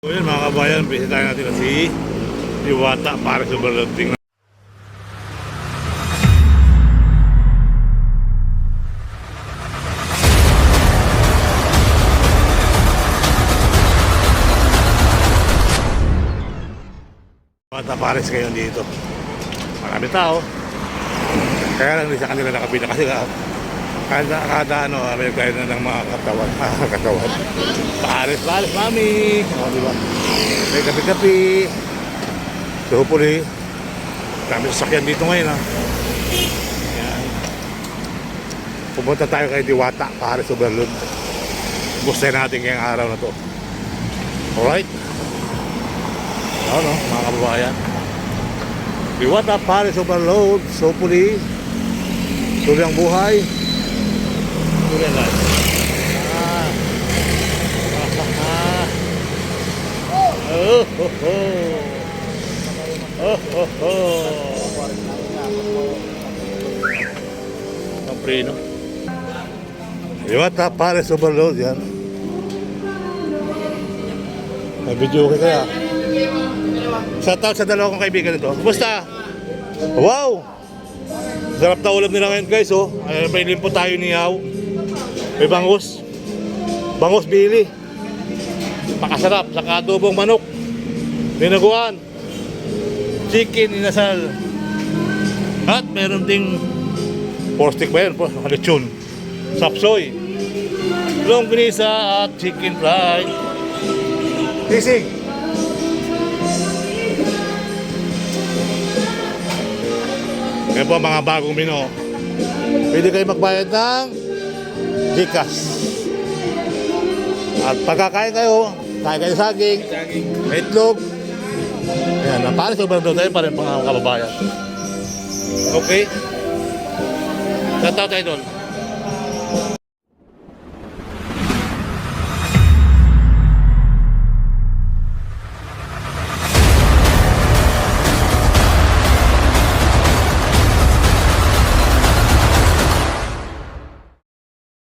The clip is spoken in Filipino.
So yun mga kabayan, bisitahin natin na si Diwata para sa overloading. Diwata Pares kayo dito. Marami tao. Kaya lang hindi sa kanila nakabila kasi kada ano, may kayo na ng mga katawan. Katawan. Pares, mami! O, diba? May kapi-kapi. So, hopefully, kami sasakyan dito ngayon, ha? Yan. Pumunta tayo kay Diwata, Pares Overload. Gustahin natin ngayong araw na to. Alright? Ano, mga kababayan? Diwata, Pares Overload. So, hopefully, tuloy ang buhay. Tuloy ang lahat. Oh, ho, ho. Oh, ho, ho. Ang preno. Diwata Pares Overload yan. May video okay kaya. Shoutout sa dalawa kong kaibigan nito. Kumusta? Wow! Sarap na ulam nila ngayon guys, oh. May limpo tayo ni Yaw. May bangus. Bangus bili. Pakasarap sa adobong manok, dinaguan, chicken inasal, at meron ding pork stick ba yun? Lechon, sapsoy, longganisa at chicken fry. Sisig. Kaya po mga bagong menu, pwede kayo magbayad ng GCash. At pagkakain kayo, kain kayo saging, may itlog. Ayan, Pares Overload tayo pa rin mga kababayan. Okay? Shoutout tayo doon.